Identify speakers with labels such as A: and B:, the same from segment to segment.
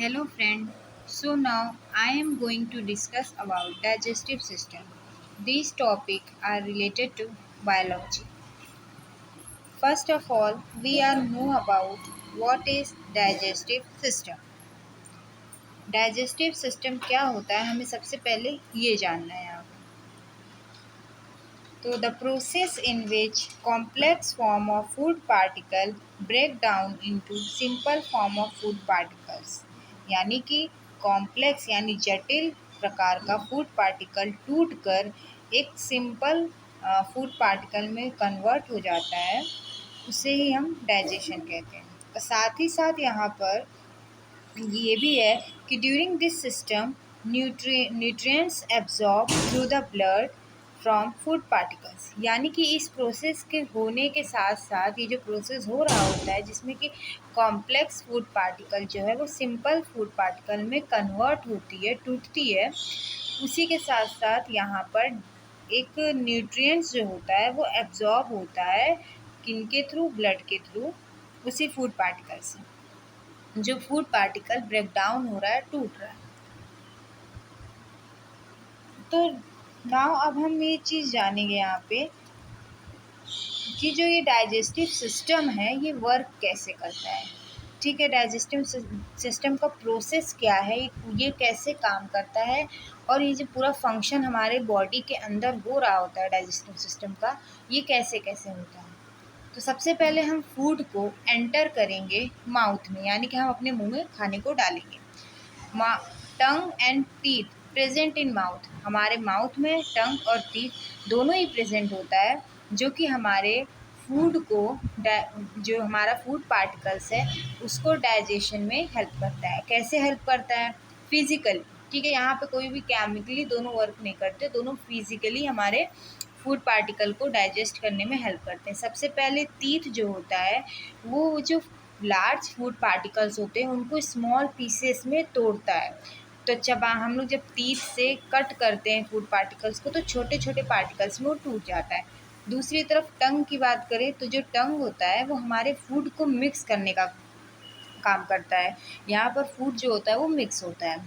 A: Hello friend. So now I am going to discuss about digestive system. These topics are related to biology. First of all, we are know about what is digestive system. Digestive system क्या होता है हमें सबसे पहले ये जानना है यहाँ पे. So the process in which complex form of food particle break down into simple form of food particles. यानी कि कॉम्प्लेक्स यानी जटिल प्रकार का फूड पार्टिकल टूटकर एक सिंपल फूड पार्टिकल में कन्वर्ट हो जाता है, उसे ही हम डाइजेशन कहते हैं. और साथ ही साथ यहाँ पर ये भी है कि during this system nutrients absorb through the blood from food particles. यानी कि इस प्रोसेस के होने के साथ साथ ये जो प्रोसेस हो रहा होता है जिसमें कि कॉम्प्लेक्स फूड पार्टिकल जो है वो सिंपल फूड पार्टिकल में कन्वर्ट होती है, टूटती है, उसी के साथ साथ यहाँ पर एक न्यूट्रिएंट्स जो होता है वो एब्जॉर्ब होता है किनके थ्रू, ब्लड के थ्रू, उसी फूड पार्टिकल से. जो फूड पार्टिकल ब्रेक डाउन हो रहा है, टूट रहा है. तो नाउ अब हम ये चीज़ जानेंगे यहाँ पे कि जो ये डाइजेस्टिव सिस्टम है ये वर्क कैसे करता है. ठीक है, डाइजेस्टिव सिस्टम का प्रोसेस क्या है, ये कैसे काम करता है, और ये जो पूरा फंक्शन हमारे बॉडी के अंदर हो रहा होता है डाइजेस्टिव सिस्टम का, ये कैसे कैसे होता है. तो सबसे पहले हम फूड को एंटर करेंगे माउथ में, यानी कि हम अपने मुंह में खाने को डालेंगे. Tongue and teeth present in mouth. हमारे माउथ में टंग और टीथ दोनों ही प्रेजेंट होता है, जो कि हमारे फूड को जो हमारा फूड पार्टिकल्स है उसको डाइजेशन में हेल्प करता है. कैसे हेल्प करता है? फिजिकली. ठीक है, यहाँ पे कोई भी केमिकली दोनों वर्क नहीं करते, दोनों फिजिकली हमारे फूड पार्टिकल को डाइजेस्ट करने में हेल्प करते हैं. सबसे पहले टीथ जो होता है वो जो लार्ज फूड पार्टिकल्स होते हैं उनको स्मॉल पीसेस में तोड़ता है. तो हम लोग जब टीथ से कट करते हैं फूड पार्टिकल्स को तो छोटे छोटे पार्टिकल्स में वो टूट जाता है. दूसरी तरफ टंग की बात करें तो जो टंग होता है वो हमारे फूड को मिक्स करने का काम करता है. यहाँ पर फूड जो होता है वो मिक्स होता है.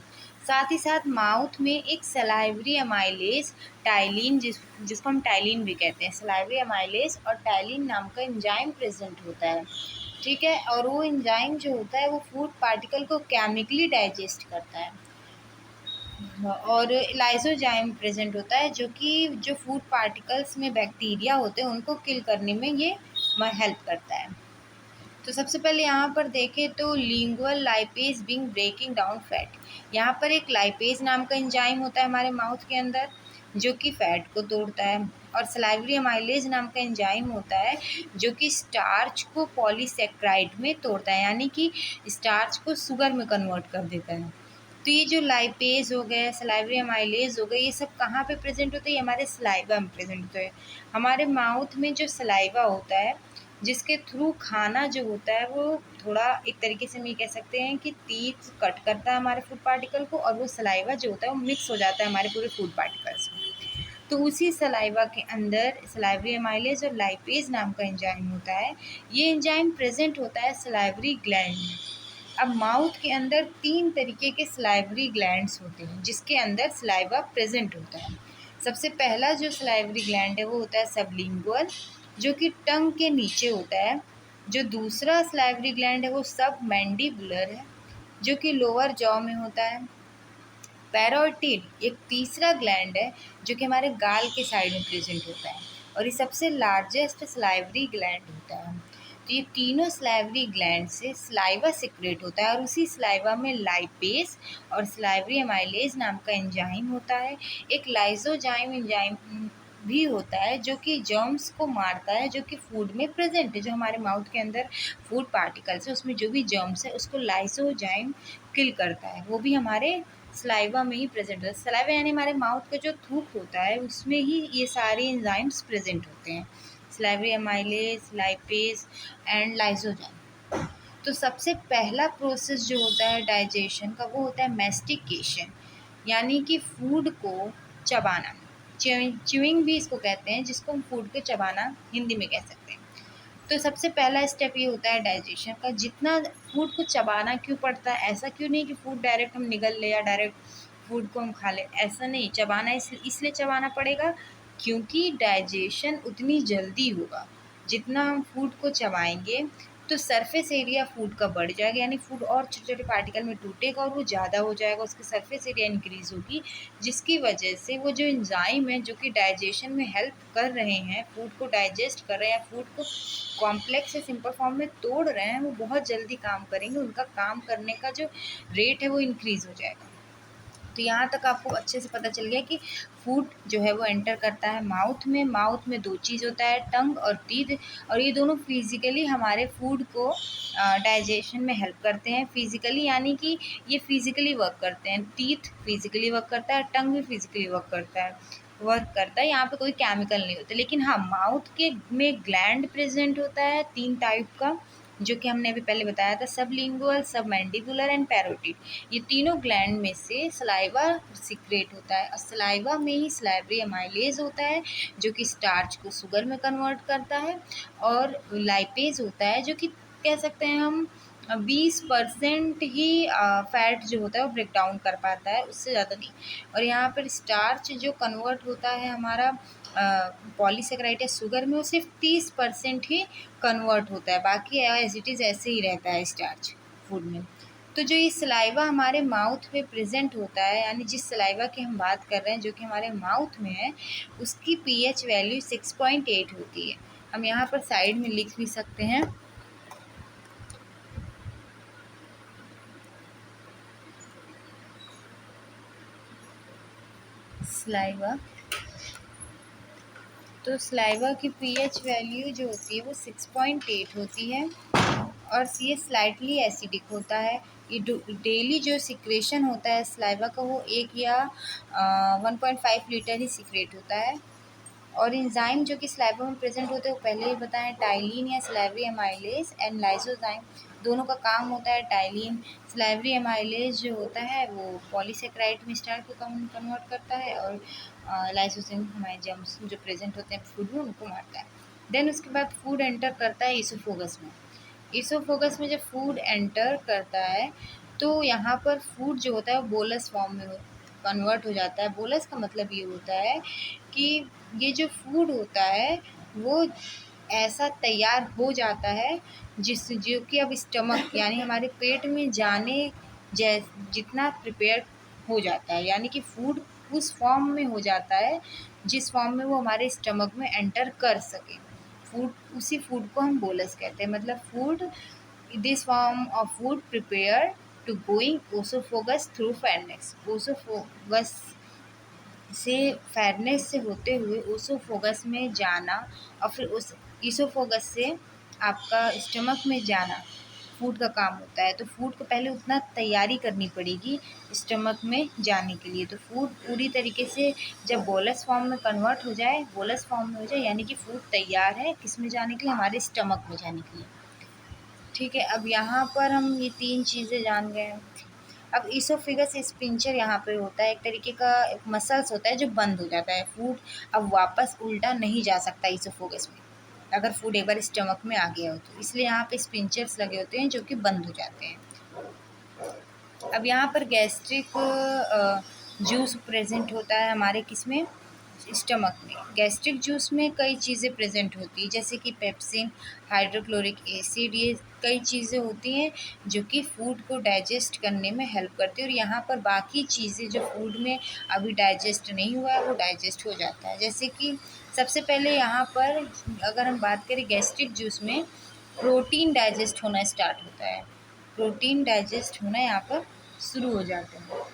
A: साथ ही साथ माउथ में एक सलाइवरी अमाइलेज टाइलिन, जिसको हम टाइलिन भी कहते हैं, सलाइवरी अमाइलेज और टाइलिन नाम का एंजाइम प्रेजेंट होता है. ठीक है, और वो एंजाइम जो होता है वो फूड पार्टिकल को केमिकली डाइजेस्ट करता है. और लाइसोजाइम प्रेजेंट होता है जो कि जो फूड पार्टिकल्स में बैक्टीरिया होते हैं उनको किल करने में ये हेल्प करता है. तो सबसे पहले यहाँ पर देखें तो lingual lipase being breaking down fat. यहाँ पर एक लाइपेज नाम का एंजाइम होता है हमारे माउथ के अंदर जो कि फैट को तोड़ता है. और सलाइवरी अमाइलेज नाम का एंजाइम होता है जो कि स्टार्च को पॉलीसेक्राइड में तोड़ता है, यानी कि स्टार्च को शुगर में कन्वर्ट कर देता है. तो ये जो लाइपेज हो गए, सलाइवरी अमाइलेज हो गए, ये सब कहाँ पे प्रेजेंट होते हैं? ये हमारे सलाइवा में प्रेजेंट होते हैं. हमारे माउथ में जो सलाइवा होता है जिसके थ्रू खाना जो होता है वो थोड़ा एक तरीके से हम ये कह सकते हैं कि टीथ कट करता है हमारे फूड पार्टिकल को, और वो सलाइवा जो होता है वो मिक्स हो जाता है हमारे पूरे फूड पार्टिकल्स में. तो उसी सलाइवा के अंदर सलाइवरी अमाइलेज और लाइपेज नाम का एंजाइम होता है. ये एंजाइम प्रेजेंट होता है सलाइवरी ग्लैंड में. अब माउथ के अंदर 3 तरीके के सलाइवरी ग्लैंड्स होते हैं जिसके अंदर सलाइवा प्रेजेंट होता है. सबसे पहला जो सलाइवरी ग्लैंड है वो होता है सबलिंगुअल, जो कि टंग के नीचे होता है. जो दूसरा सलाइवरी ग्लैंड है वो सब मैंडिबुलर है जो कि लोअर जॉ में होता है. पैरोटिड एक तीसरा ग्लैंड है जो कि हमारे गाल के साइड में प्रेजेंट होता है, और ये सबसे लार्जेस्ट सलाइवरी ग्लैंड होता है. तो ये तीनों सलाइवरी ग्लैंड से सलाइवा सिक्रेट होता है, और उसी सलाइवा में लाइपेज और सलाइवरी अमाइलेज नाम का एंजाइम होता है. एक लाइसोजाइम एंजाइम भी होता है जो कि जर्म्स को मारता है जो कि फूड में प्रेजेंट है. जो हमारे माउथ के अंदर फूड पार्टिकल्स है उसमें जो भी जर्म्स है उसको लाइसोजाइम किल करता है, वो भी हमारे सलाइवा में ही प्रेजेंट होता है. सलाइवा यानी हमारे माउथ का जो थूक होता है उसमें ही ये सारे एंजाइम्स प्रेजेंट होते हैं, salivary amylase, lipase and lysozyme. तो सबसे पहला प्रोसेस जो होता है डाइजेशन का वो होता है मैस्टिकेशन, यानी कि फूड को चबाना. च्यूइंग भी इसको कहते हैं, जिसको हम फूड को चबाना हिंदी में कह सकते हैं. तो सबसे पहला स्टेप ये होता है डाइजेशन का। जितना फूड को चबाना क्यों पड़ता है, ऐसा क्यों नहीं कि फूड डायरेक्ट हम निगल ले या डायरेक्ट फूड को हम खा लें, ऐसा नहीं। चबाना इसलिए चबाना पड़ेगा क्योंकि डाइजेशन उतनी जल्दी होगा जितना हम फूड को चबाएंगे, तो सरफेस एरिया फूड का बढ़ जाएगा, यानी फूड और छोटे छोटे पार्टिकल में टूटेगा और वो ज़्यादा हो जाएगा, उसकी सरफेस एरिया इंक्रीज़ होगी, जिसकी वजह से वो जो एंजाइम है जो कि डाइजेशन में हेल्प कर रहे हैं, फूड को डाइजेस्ट कर रहे हैं, फूड को कॉम्प्लेक्स से सिंपल फॉर्म में तोड़ रहे हैं, वो बहुत जल्दी काम करेंगे, उनका काम करने का जो रेट है वो इंक्रीज़ हो जाएगा। तो यहाँ तक आपको अच्छे से पता चल गया कि फूड जो है वो एंटर करता है माउथ में। माउथ में दो चीज़ होता है, टंग और टीथ, और ये दोनों फिजिकली हमारे फूड को डाइजेशन में हेल्प करते हैं। फिजिकली यानी कि ये फिजिकली वर्क करते हैं, टीथ फिजिकली वर्क करता है, टंग भी फिजिकली वर्क करता है। यहाँ पे कोई केमिकल नहीं होता। लेकिन हाँ, माउथ के में ग्लैंड प्रेजेंट होता है 3 टाइप का, जो कि हमने अभी पहले बताया था, सबलिंगुअल, सबमैंडिबुलर एंड पैरोटिड। ये तीनों ग्लैंड में से सलाइवा सीक्रेट होता है, और सलाइवा में ही सलाइवरी एमाइलेज होता है जो कि स्टार्च को शुगर में कन्वर्ट करता है, और लाइपेज होता है जो कि कह सकते हैं हम 20% ही फैट जो होता है वो ब्रेक डाउन कर पाता है, उससे ज़्यादा नहीं। और यहाँ पर स्टार्च जो कन्वर्ट होता है हमारा पॉलीसेकेराइड या शुगर में, वो सिर्फ 30% ही कन्वर्ट होता है, बाकी एज इट इज़ ऐसे ही रहता है स्टार्च फूड में। तो जो ये सलाइवा हमारे माउथ में प्रेजेंट होता है, यानी जिस सलाइवा की हम बात कर रहे हैं जो कि हमारे माउथ में है, उसकी पीएच वैल्यू 6.8 होती है। हम यहाँ पर साइड में लिख भी सकते हैं, सलाइवा। तो सलाइवा की पीएच वैल्यू जो होती है वो 6.8 होती है, और ये स्लाइटली एसिडिक होता है। ये डेली जो सिक्रेशन होता है सलाइवा का वो 1 या 1.5 लीटर ही सिक्रेट होता है। और एंजाइम जो कि सलाइवा में प्रेजेंट होते हैं वो पहले ही बताएं, टाइलिन या सलाइवरी एमाइलेज एंड लाइसोजाइम, दोनों का काम होता है। टाइलिन सलाइवरी एमाइलेज जो होता है वो पॉलीसेकेराइड में स्टार्च को कन्वर्ट करता है, और लाइसोजाइम हमारे जर्म्स जो प्रेजेंट होते हैं फूड में उनको मारता है। देन उसके बाद फूड एंटर करता है ईसोफेगस में। ईसोफेगस में जब फूड एंटर करता है तो यहाँ पर फूड जो होता है वो बोलस फॉर्म में कन्वर्ट हो जाता है। बोलस का मतलब ये होता है कि ये जो फूड होता है वो ऐसा तैयार हो जाता है जो कि अब स्टमक यानी हमारे पेट में जाने जितना प्रिपेयर हो जाता है, यानी कि फूड उस फॉर्म में हो जाता है जिस फॉर्म में वो हमारे स्टमक में एंटर कर सके। फूड उसी फूड को हम बोलस कहते हैं। मतलब food, this form of food prepare to going oesophagus through pharynx. Oesophagus से फेरनेस से होते हुए ओसोफोगस में जाना, और फिर उस ईसोफोगस से आपका स्टमक में जाना फूड का काम होता है। तो फूड को पहले उतना तैयारी करनी पड़ेगी स्टमक में जाने के लिए। तो फूड पूरी तरीके से जब बोलस फॉर्म में कन्वर्ट हो जाए, बोलस फॉर्म में हो जाए, यानी कि फूड तैयार है किस में जाने के लिए, हमारे स्टमक में जाने के लिए। ठीक है, अब यहाँ पर हम ये 3 चीज़ें जान गए हैं। अब ईसोफिगस स्पिंचर यहाँ पे होता है, एक तरीके का मसल्स होता है जो बंद हो जाता है। फूड अब वापस उल्टा नहीं जा सकता ईसोफोगस में, अगर फूड एक बार स्टमक में आ गया हो तो, इसलिए यहाँ पे स्पिंचर्स लगे होते हैं जो कि बंद हो जाते हैं। अब यहाँ पर गैस्ट्रिक जूस प्रेजेंट होता है हमारे किसमें, स्टमक में। गैस्ट्रिक जूस में कई चीज़ें प्रेजेंट होती हैं, जैसे कि पेप्सिन, हाइड्रोक्लोरिक एसिड, ये कई चीज़ें होती हैं जो कि फूड को डाइजेस्ट करने में हेल्प करती है। और यहाँ पर बाकी चीज़ें जो फूड में अभी डाइजेस्ट नहीं हुआ है वो डाइजेस्ट हो जाता है। जैसे कि सबसे पहले यहाँ पर अगर हम बात करें गैस्ट्रिक जूस में, प्रोटीन डाइजेस्ट होना स्टार्ट होता है। प्रोटीन डाइजेस्ट होना यहाँ पर शुरू हो जाते हैं।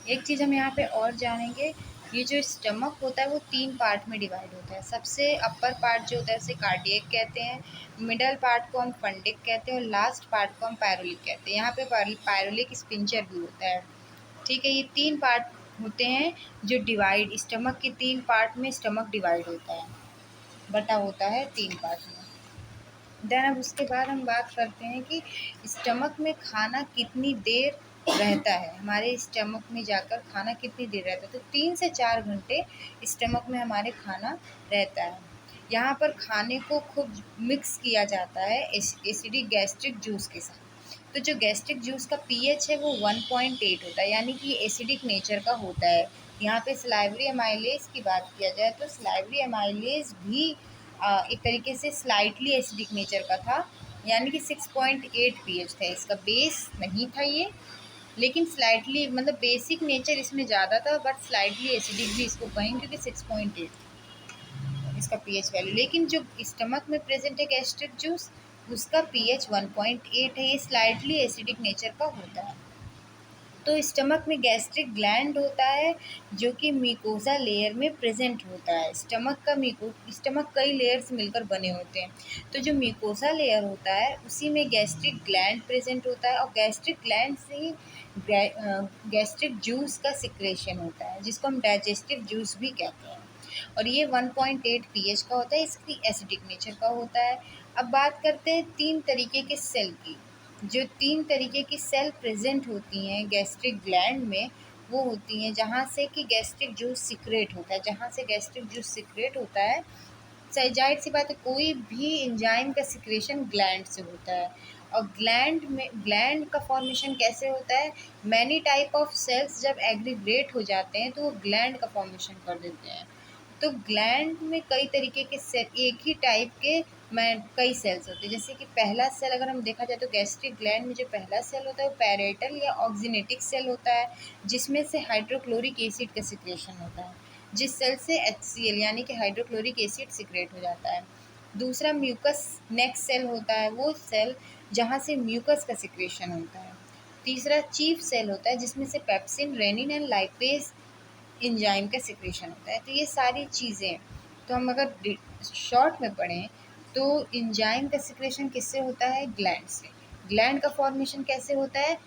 A: एक चीज़ हम यहाँ पे और जानेंगे, ये जो स्टमक होता है वो 3 पार्ट में डिवाइड होता है। सबसे अपर पार्ट जो होता है उसे कार्डियक कहते हैं, मिडल पार्ट को हम फंडिक कहते हैं, और लास्ट पार्ट को हम पायरोलिक कहते हैं। यहाँ पे पायरोलिक स्पिंचर भी होता है। ठीक है, ये 3 पार्ट होते हैं जो डिवाइड, स्टमक के 3 पार्ट में स्टमक डिवाइड होता है, बटा होता है 3 पार्ट में। देन अब उसके बाद हम बात करते हैं कि स्टमक में खाना कितनी देर रहता है, हमारे स्टमक में जाकर खाना कितनी देर रहता है। तो 3 से 4 घंटे स्टमक में हमारे खाना रहता है। यहाँ पर खाने को खूब मिक्स किया जाता है एसिडिक गैस्ट्रिक जूस के साथ। तो जो गैस्ट्रिक जूस का पीएच है वो 1.8 होता है, यानी कि एसिडिक नेचर का होता है। यहाँ पे सलाइवरी एमाइलेज की बात किया जाए तो सलाइवरी एमाइलेज भी एक तरीके से स्लाइटली एसिडिक नेचर का था, यानी कि 6.8 पीएच था इसका। बेस नहीं था ये, लेकिन स्लाइटली मतलब बेसिक नेचर इसमें ज़्यादा था, बट स्लाइटली एसिडिक भी इसको कहेंगे क्योंकि 6.8 इसका पीएच वैल्यू। लेकिन जो स्टमक में प्रेजेंट है गैस्ट्रिक जूस, उसका पीएच 1.8 है, ये स्लाइटली एसिडिक नेचर का होता है। तो स्टमक में गैस्ट्रिक ग्लैंड होता है जो कि म्यूकोसा लेयर में प्रेजेंट होता है। स्टमक कई लेयर्स मिलकर बने होते हैं, तो जो म्यूकोसा लेयर होता है उसी में गैस्ट्रिक ग्लैंड प्रेजेंट होता है, और गैस्ट्रिक ग्लैंड से ही गैस्ट्रिक जूस का सिक्रेशन होता है, जिसको हम डाइजेस्टिव जूस भी कहते हैं। और ये 1.8 पीएच का होता है, इसकी एसिडिक नेचर का होता है। अब बात करते हैं 3 तरीके के सेल की। जो 3 तरीके की सेल प्रेजेंट होती हैं गैस्ट्रिक ग्लैंड में, वो होती हैं जहाँ से कि गैस्ट्रिक जूस सिक्रेट होता है। जहाँ से गैस्ट्रिक जूस सिक्रेट होता है, जाहिर सी बात है कोई भी एंजाइम का सिक्रेशन ग्लैंड से होता है। और ग्लैंड का फॉर्मेशन कैसे होता है, मैनी टाइप ऑफ सेल्स जब एग्रीगेट हो जाते हैं तो वो ग्लैंड का फॉर्मेशन कर देते हैं। तो ग्लैंड में कई तरीके के सेल, एक ही टाइप के कई सेल्स होते हैं। जैसे कि पहला सेल अगर हम देखा जाए तो गैस्ट्रिक ग्लैंड में जो पहला सेल होता है वो पैरेटल या ऑक्सीनेटिक सेल होता है, जिसमें से हाइड्रोक्लोरिक एसिड का सिक्रेशन होता है, जिस सेल से HCl यानी कि हाइड्रोक्लोरिक एसिड सिक्रेट हो जाता है। दूसरा म्यूकस नेक्स्ट सेल होता है, वो सेल जहाँ से म्यूकस का सिक्रेशन होता है। तीसरा चीफ सेल होता है जिसमें से pepsin, rennin and lipase enzyme का सिक्रेशन होता है। तो ये सारी चीज़ें, तो हम अगर शॉर्ट में पढ़ें तो एंजाइम का सिक्रेशन किससे होता है, ग्लैंड से। ग्लैंड का फॉर्मेशन कैसे होता है,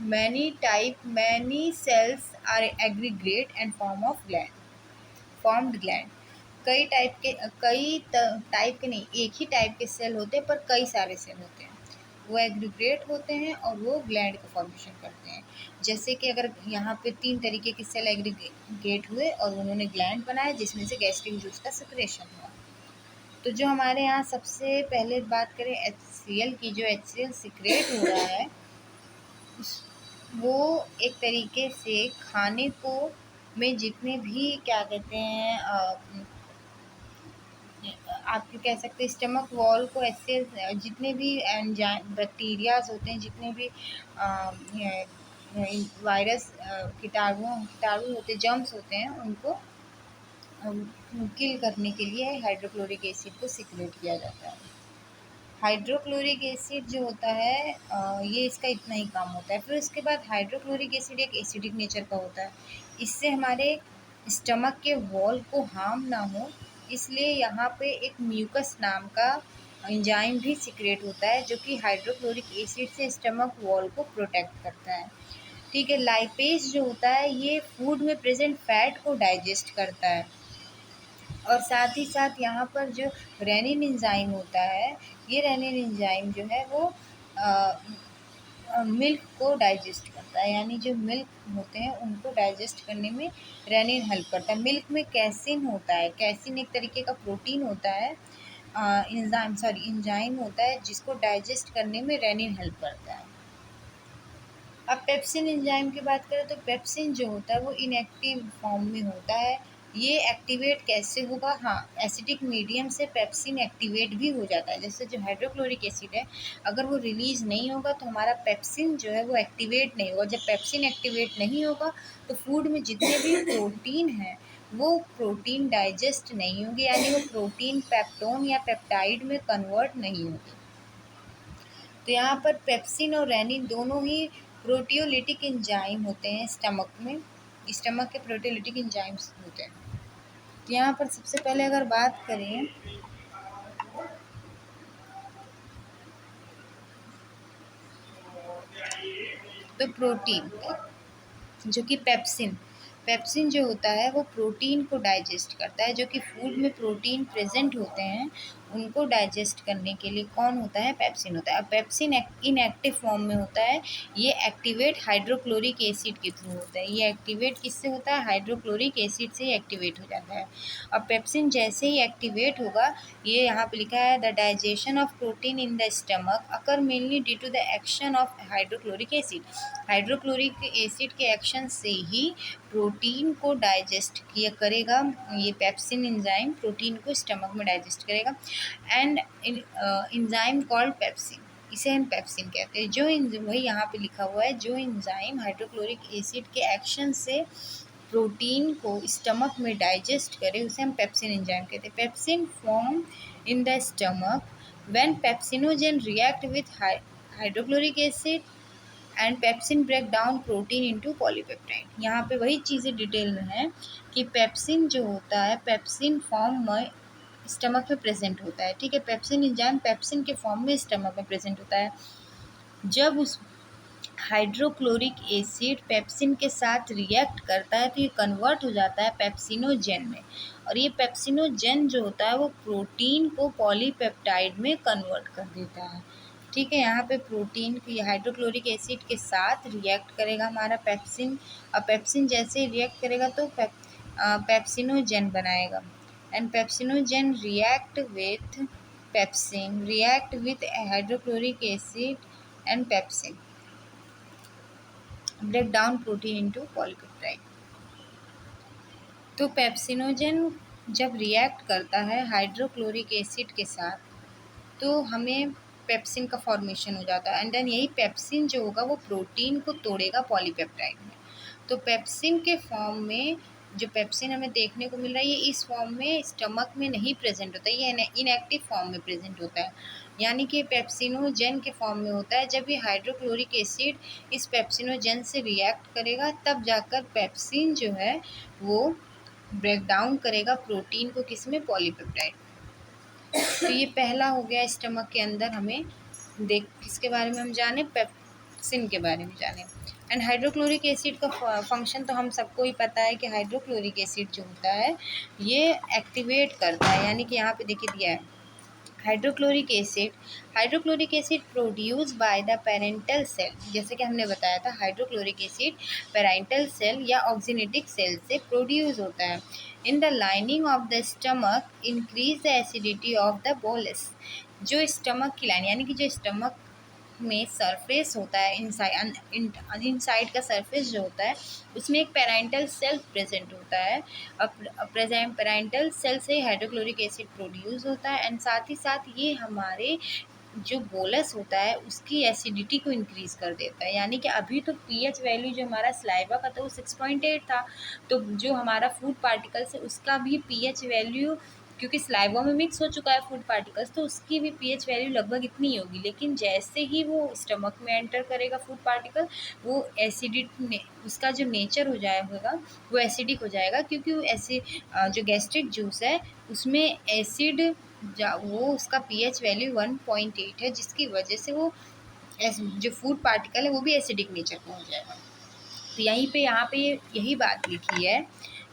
A: many cells are aggregate and formed gland. कई टाइप के नहीं, एक ही टाइप के सेल होते हैं पर कई सारे सेल होते हैं, वो एग्रीगेट होते हैं और वो ग्लैंड का फॉर्मेशन करते हैं। जैसे कि अगर यहाँ पे 3 तरीके के सेल एग्रीगेट हुए और उन्होंने ग्लैंड बनाया जिसमें से गैस्ट्रिक जूस का सिक्रेशन हुआ। तो जो हमारे यहाँ सबसे पहले बात करें HCl की, जो HCl सिक्रेट हो रहा है वो एक तरीके से खाने को में जितने भी क्या कहते हैं आप कह सकते हैं स्टमक वॉल को ऐसे जितने भी बैक्टीरियाज होते हैं, जितने भी वायरस कीटाणु होते हैं, जर्म्स होते हैं, उनको किल करने के लिए हाइड्रोक्लोरिक एसिड को सिक्रेट किया जाता है। हाइड्रोक्लोरिक एसिड जो होता है ये इसका इतना ही काम होता है। फिर उसके बाद हाइड्रोक्लोरिक एसिड एक एसिडिक नेचर का होता है, इससे हमारे स्टमक के वॉल को हार्म ना हो, इसलिए यहाँ पे एक म्यूकस नाम का एंजाइम भी सिक्रेट होता है जो कि हाइड्रोक्लोरिक एसिड से स्टमक वॉल को प्रोटेक्ट करता है। ठीक है। लाइपेज जो होता है ये फूड में प्रेजेंट फैट को डाइजेस्ट करता है, और साथ ही साथ यहाँ पर जो रेनिन एंजाइम होता है, ये रेनिन एंजाइम जो है वो मिल्क को डाइजेस्ट करता है, यानी जो मिल्क होते हैं उनको डाइजेस्ट करने में रेनिन हेल्प करता है। मिल्क में कैसिन होता है, कैसिन एक तरीके का प्रोटीन होता है, एंजाइम होता है जिसको डाइजेस्ट करने में रेनिन हेल्प करता है। अब पेप्सिन एंजाइम की बात करें तो पेप्सिन जो होता है वो इनएक्टिव फॉर्म में होता है। ये एक्टिवेट कैसे होगा, हाँ, एसिडिक मीडियम से पेप्सिन एक्टिवेट भी हो जाता है। जैसे जो हाइड्रोक्लोरिक एसिड है, अगर वो रिलीज नहीं होगा तो हमारा पेप्सिन जो है वो एक्टिवेट नहीं होगा। जब पेप्सिन एक्टिवेट नहीं होगा तो फूड में जितने भी प्रोटीन है वो प्रोटीन डाइजेस्ट नहीं होंगे, यानी वो प्रोटीन पेप्टोन या पेप्टाइड में कन्वर्ट नहीं होगी। तो यहाँ पर पेप्सिन और रेनिन दोनों ही प्रोटियोलिटिक एंजाइम होते हैं स्टमक के प्रोटियोलिटिक एंजाइम्स होते हैं। तो यहाँ पर सबसे पहले अगर बात करें तो प्रोटीन जो कि पेप्सिन जो होता है वो प्रोटीन को डाइजेस्ट करता है, जो कि फूड में प्रोटीन प्रेजेंट होते हैं उनको डाइजेस्ट करने के लिए कौन होता है? पेप्सिन होता है। अब पेप्सिन इनएक्टिव फॉर्म में होता है, ये एक्टिवेट हाइड्रोक्लोरिक एसिड के थ्रू होता है। ये एक्टिवेट किससे होता है? हाइड्रोक्लोरिक एसिड से ही एक्टिवेट हो जाता है। अब पेप्सिन जैसे ही एक्टिवेट होगा, ये यहाँ पे लिखा है the digestion of protein in the stomach occur mainly due to the action of hydrochloric acid. Hydrochloric acid के एक्शन से ही प्रोटीन को डाइजेस्ट किया करेगा, ये पेप्सिन एंजाइम प्रोटीन को स्टमक में डाइजेस्ट करेगा। एंड एंजाइम कॉल्ड पेप्सिन, इसे हम पेप्सिन कहते हैं। जो वही यहाँ पे लिखा हुआ है, जो एंजाइम हाइड्रोक्लोरिक एसिड के एक्शन से प्रोटीन को स्टमक में डाइजेस्ट करे, उसे हम पेप्सिन एंजाइम कहते हैं। Pepsin form in the stomach when pepsinogen react with hydrochloric acid and pepsin break down protein into polypeptide. यहाँ पे वही चीज़ें डिटेल में हैं कि पेप्सिन जो होता है, पेप्सिन फॉर्म में स्टमक में प्रेजेंट होता है। ठीक है, पेप्सिन एंजाइम पेप्सिन के फॉर्म में स्टमक में प्रेजेंट होता है। जब उस हाइड्रोक्लोरिक एसिड पेप्सिन के साथ रिएक्ट करता है तो ये कन्वर्ट हो जाता है पेप्सिनोजेन में, और ये पेप्सिनोजेन जो होता है वो प्रोटीन को पॉलीपेप्टाइड में कन्वर्ट कर देता है। ठीक है, यहाँ पे प्रोटीन की हाइड्रोक्लोरिक एसिड के साथ रिएक्ट करेगा हमारा पेप्सिन, और पेप्सिन जैसे ही रिएक्ट करेगा तो पेप्सिनोजेन बनाएगा। And pepsinogen react with hydrochloric acid and pepsin break down protein into polypeptide. तो पेप्सिनोजेन जब रिएक्ट करता है हाइड्रोक्लोरिक एसिड के साथ तो हमें पेप्सिन का फॉर्मेशन हो जाता है। एंड देन यही पेप्सिन जो होगा वो प्रोटीन को तोड़ेगा पॉलीपेप्टाइड में। तो पेप्सिन के फॉर्म में जो पेप्सिन हमें देखने को मिल रहा है, ये इस फॉर्म में स्टमक में नहीं प्रेजेंट होता है, ये इनएक्टिव फॉर्म में प्रेजेंट होता है, यानी कि पेप्सिनोजेन के फॉर्म में होता है। जब ये हाइड्रोक्लोरिक एसिड इस पेप्सिनोजेन से रिएक्ट करेगा तब जाकर पेप्सिन जो है वो ब्रेक डाउन करेगा प्रोटीन को, किसमें? पॉलीपेप्टाइड। तो ये पहला हो गया स्टमक के अंदर हमें किसके बारे में हम जाने? पेप्सिन के बारे में जाने। एंड हाइड्रोक्लोरिक एसिड का फंक्शन तो हम सबको ही पता है कि हाइड्रोक्लोरिक एसिड जो होता है ये एक्टिवेट करता है, यानी कि यहाँ पे देखिए दिया है hydrochloric acid produce by the parental cell. जैसे कि हमने बताया था हाइड्रोक्लोरिक एसिड पेरेंटल सेल या ऑक्सीनेटिक सेल से प्रोड्यूस होता है। In the lining of the stomach increase the acidity of the bolus. जो स्टमक की लाइन, यानी कि जो स्टमक में सरफेस होता है, इनसाइड का सरफेस जो होता है उसमें एक पेरेंटल सेल प्रेजेंट होता है। अब पेरेंटल सेल से हाइड्रोक्लोरिक एसिड प्रोड्यूस होता है, एंड साथ ही साथ ये हमारे जो बोलस होता है उसकी एसिडिटी को इंक्रीज कर देता है। यानी कि अभी तो पीएच वैल्यू जो हमारा सलाइवा का था वो 6.8 था, तो जो हमारा फूड पार्टिकल्स है उसका भी पीएच वैल्यू, क्योंकि सलाइवा में मिक्स हो चुका है फूड पार्टिकल्स, तो उसकी भी पीएच वैल्यू लगभग इतनी ही होगी। लेकिन जैसे ही वो स्टमक में एंटर करेगा फूड पार्टिकल, वो एसिडिक उसका जो नेचर हो जाएगा वो एसिडिक हो जाएगा, क्योंकि वो जो गैस्ट्रिक जूस है उसमें एसिड वो उसका पीएच वैल्यू 1.8 है, जिसकी वजह से वो जो फूड पार्टिकल है वो भी एसिडिक नेचर का हो जाएगा। तो यहाँ पे यही बात लिखी है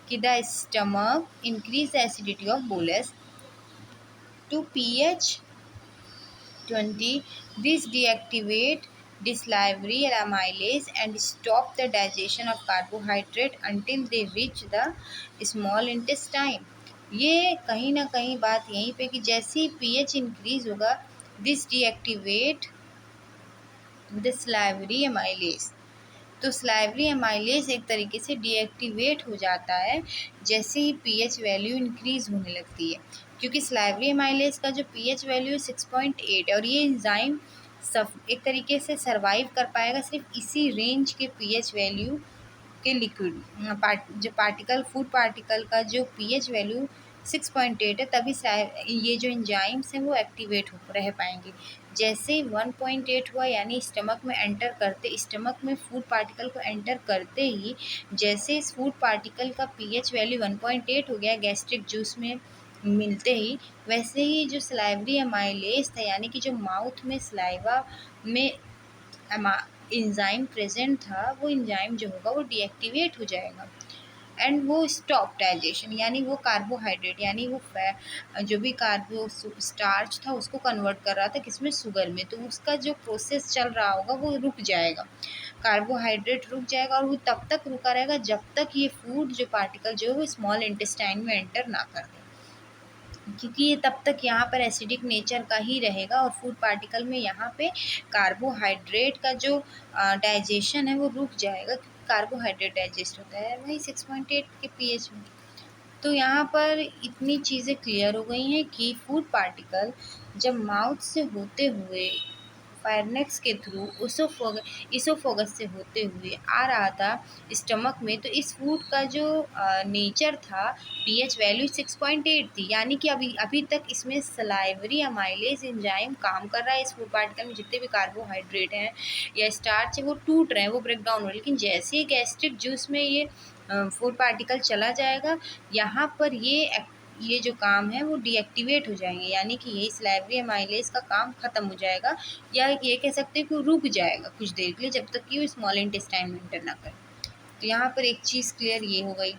A: कि the stomach increase the acidity of bolus to pH 20. This deactivate dyslively amylase and stop the digestion of carbohydrate until they reach the small intestine. ये कहीं ना कहीं बात यहीं पे कि जैसे ही pH इंक्रीज होगा, this deactivate the salivary amylase. तो स्लाइवरी एमाइलेज एक तरीके से डीएक्टिवेट हो जाता है जैसे ही पीएच वैल्यू इंक्रीज होने लगती है, क्योंकि स्लाइवरी एमाइलेज का जो पीएच वैल्यू 6.8 है, और ये एंजाइम एक तरीके से सरवाइव कर पाएगा सिर्फ इसी रेंज के पीएच वैल्यू के लिक्विड जो फूड पार्टिकल का जो पीएच वैल्यू 6.8 है, तभी ये जो एंजाइम्स हैं वो एक्टिवेट रह पाएंगे। जैसे 1.8 हुआ, यानी स्टमक में फूड पार्टिकल को एंटर करते ही जैसे इस फूड पार्टिकल का पीएच वैल्यू 1.8 हो गया गैस्ट्रिक जूस में मिलते ही, वैसे ही जो सलाइवरी एमाइलेज था, यानी कि जो माउथ में सलाइवा में एंजाइम प्रेजेंट था, वो एंजाइम जो होगा वो डीएक्टिवेट हो जाएगा। एंड वो स्टॉप डाइजेशन, यानी वो कार्बोहाइड्रेट यानी वो जो भी कार्बो स्टार्च था उसको कन्वर्ट कर रहा था किसमें, शुगर में, तो उसका जो प्रोसेस चल रहा होगा वो रुक जाएगा, कार्बोहाइड्रेट रुक जाएगा, और वो तब तक रुका रहेगा जब तक ये फूड जो पार्टिकल जो है वो स्मॉल इंटेस्टाइन में एंटर ना कर दे, क्योंकि ये तब तक यहाँ पर एसिडिक नेचर का ही रहेगा, और फूड पार्टिकल में यहाँ पे कार्बोहाइड्रेट का जो डाइजेशन है वो रुक जाएगा, कार्बोहाइड्रेट डाइजेस्ट होता है वही 6.8 के पीएच में। तो यहाँ पर इतनी चीज़ें क्लियर हो गई हैं कि फूड पार्टिकल जब माउथ से होते हुए फायरनेक्स के थ्रू इसोफोगस से होते हुए आ रहा था स्टमक में, तो इस फूड का जो नेचर था, पीएच वैल्यू 6.8 थी, यानी कि अभी अभी तक इसमें सलाइवरी अमाइलेज एंजाइम काम कर रहा है। इस फूड पार्टिकल में जितने भी कार्बोहाइड्रेट हैं या स्टार्च है वो टूट रहे हैं, वो ब्रेक डाउन हो रहे हैं, लेकिन जैसे ही गैस्ट्रिक जूस में ये फूड पार्टिकल चला जाएगा, यहाँ पर ये जो काम है वो डीएक्टिवेट हो जाएंगे, यानी कि ये सलाइवरी अमाइलेज का काम ख़त्म हो जाएगा, या ये कह सकते हैं कि रुक जाएगा कुछ देर के लिए जब तक कि वो स्मॉल इंटेस्टाइन में एंटर ना करे। तो यहाँ पर एक चीज़ क्लियर ये हो गई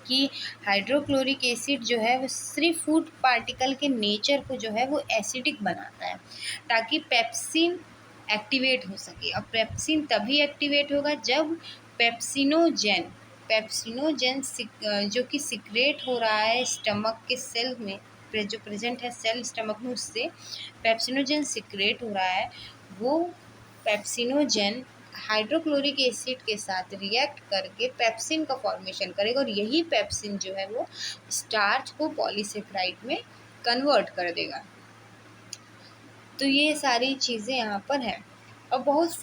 A: कि हाइड्रोक्लोरिक एसिड जो है वो सिर्फ फूड पार्टिकल के नेचर को जो है वो एसिडिक बनाता है, ताकि पेप्सिन एक्टिवेट हो सके। अब पेप्सिन तभी एक्टिवेट होगा जब पेप्सिनोजेन पेप्सिनोजेन जो कि सिक्रेट हो रहा है स्टमक के सेल में, जो प्रेजेंट है सेल स्टमक में, उससे पेप्सिनोजेन सिक्रेट हो रहा है, वो पेप्सिनोजेन हाइड्रोक्लोरिक एसिड के साथ रिएक्ट करके पेप्सिन का फॉर्मेशन करेगा, और यही पेप्सिन जो है वो स्टार्च को पॉलीसेक्राइड में कन्वर्ट कर देगा। तो ये सारी चीज़ें यहाँ पर हैं, और बहुत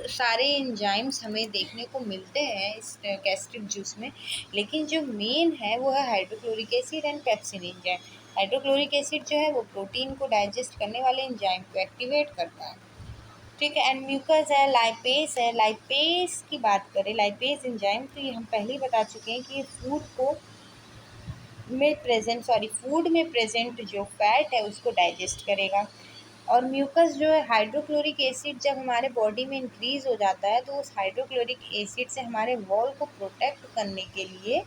A: सारे एंजाइम्स हमें देखने को मिलते हैं इस गैस्ट्रिक जूस में, लेकिन जो मेन है वो है hydrochloric acid and pepsin enzyme. Hydrochloric acid जो है वो प्रोटीन को डाइजेस्ट करने वाले एंजाइम को एक्टिवेट करता है, ठीक है। एंड म्यूकस है, लाइपेस है। लाइपेस की बात करें, लाइपेस एंजाइम, तो ये हम पहले ही बता चुके हैं कि ये फूड में प्रेजेंट जो फैट है उसको डाइजेस्ट करेगा। और म्यूकस जो है, हाइड्रोक्लोरिक एसिड जब हमारे बॉडी में इंक्रीज़ हो जाता है तो उस हाइड्रोक्लोरिक एसिड से हमारे वॉल को प्रोटेक्ट करने के लिए,